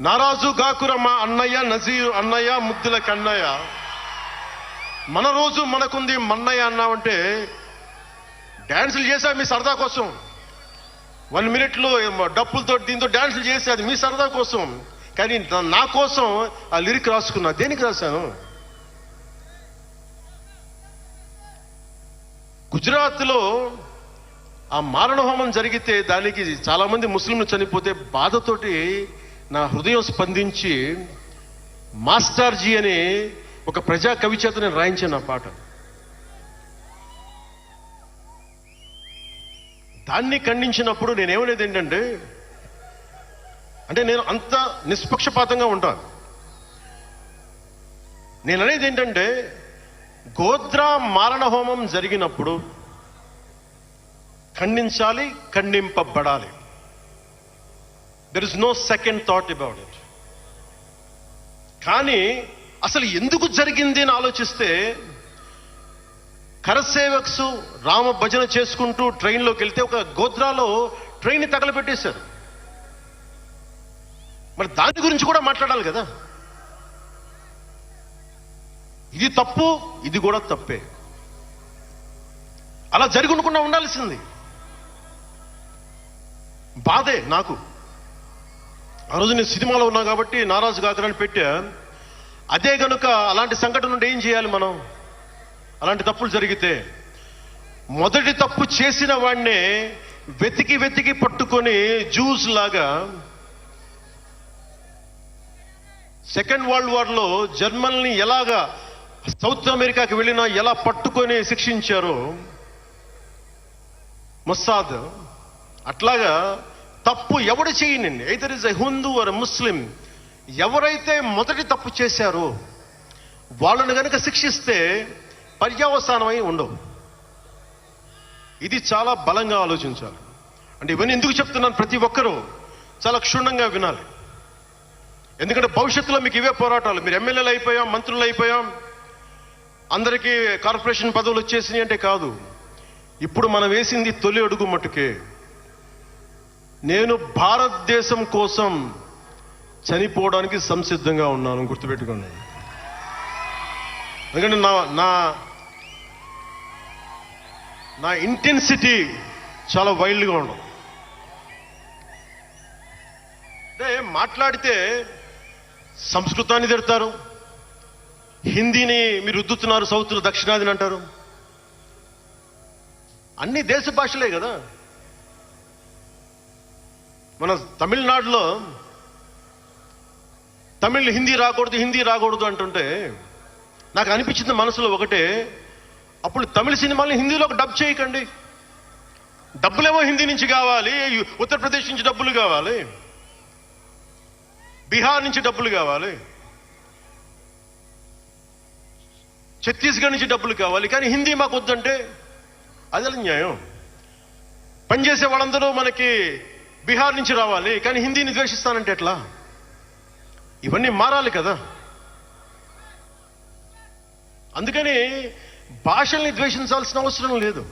నారాజు గాకురమ్మ అన్నయ్య నజీర్ అన్నయ్య ముద్దుల కన్నయ్య, మన రోజు మనకుంది మన్నయ్య అన్నామంటే డ్యాన్సులు చేశా మీ సరదా కోసం. 1 minute డప్పులతో దీంతో డ్యాన్సులు చేసి అది మీ సరదా కోసం. కానీ నా కోసం ఆ లిరిక్ రాసుకున్నా. దేనికి రాశాను? గుజరాత్లో ఆ మారణ హోమం జరిగితే దానికి చాలా మంది ముస్లింలు చనిపోతే బాధతోటి నా హృదయం స్పందించి మాస్టర్జీ అనే ఒక ప్రజా కవి చేత నేను రాయించాను ఆ పాట. దాన్ని ఖండించినప్పుడు నేనేమనేది ఏంటంటే, నేను అంత నిష్పక్షపాతంగా ఉంటాను. నేను అనేది ఏంటంటే, గోద్రా మారణ హోమం జరిగినప్పుడు ఖండించాలి, ఖండింపబడాలి. There is no second thought about it. కానీ అసలు ఎందుకు జరిగింది అని ఆలోచిస్తే, కరసేవక్స్ రామ భజన చేసుకుంటూ ట్రైన్లోకి వెళ్తే ఒక గోద్రాలో ట్రైన్ తగలబెట్టేశారు. మరి దాని గురించి కూడా మాట్లాడాలి కదా. ఇది తప్పు, ఇది కూడా తప్పే. అలా జరుగుకుండా ఉండాల్సింది. బాధే నాకు. ఆ రోజు నేను సినిమాలో ఉన్నా కాబట్టి నారాజు గాకరని పెట్టా. అదే గనుక అలాంటి సంఘటన నుండి ఏం చేయాలి మనం? అలాంటి తప్పులు జరిగితే మొదటి తప్పు చేసిన వాడినే వెతికి వెతికి పట్టుకొని జ్యూస్ లాగా సెకండ్ వరల్డ్ వార్లో జర్మనీ ఎలాగా సౌత్ అమెరికాకి వెళ్ళినా ఎలా పట్టుకొని శిక్షించారో మొస్సాద్, అట్లాగా తప్పు ఎవడు చేయనండి, either is a Hindu or Muslim, ఎవరైతే మొదటి తప్పు చేశారో వాళ్ళని కనుక శిక్షిస్తే పర్యవసానమై ఉండవు. ఇది చాలా బలంగా ఆలోచించాలి. ఇవన్నీ ఎందుకు చెప్తున్నాను? ప్రతి ఒక్కరూ చాలా క్షుణ్ణంగా వినాలి. ఎందుకంటే భవిష్యత్తులో మీకు ఇవే పోరాటాలు. మీరు ఎమ్మెల్యేలు అయిపోయాం, మంత్రులు అయిపోయాం, అందరికీ కార్పొరేషన్ పదవులు వచ్చేసినాయి అంటే కాదు. ఇప్పుడు మనం వేసింది తొలి అడుగు మట్టుకే. నేను భారతదేశం కోసం చనిపోవడానికి సంసిద్ధంగా ఉన్నాను, గుర్తుపెట్టుకోండి. ఎందుకంటే నా ఇంటెన్సిటీ చాలా వైల్డ్గా ఉండదు. మాట్లాడితే సంస్కృతాన్ని తిడతారు, హిందీని మీరు రుద్దుతున్నారు, సౌత్లో దక్షిణాదిని అంటారు. అన్ని దేశ భాషలే కదా. మన తమిళనాడులో తమిళ్ హిందీ రాకూడదు అంటుంటే నాకు అనిపించింది మనసులో ఒకటే, అప్పుడు తమిళ సినిమాల్ని హిందీలోకి డబ్ చేయకండి. డబ్బులేమో హిందీ నుంచి కావాలి, ఉత్తరప్రదేశ్ నుంచి డబ్బులు కావాలి, బీహార్ నుంచి డబ్బులు కావాలి, ఛత్తీస్గఢ్ నుంచి డబ్బులు కావాలి, కానీ హిందీ మాకు వద్దంటే అది న్యాయం. పనిచేసే వాళ్ళందరూ మనకి బీహార్ నుంచి రావాలి, కానీ హిందీని ద్వేషిస్తానంటే ఎట్లా? ఇవన్నీ మారాలి కదా. అందుకని భాషల్ని ద్వేషించాల్సిన అవసరం లేదు.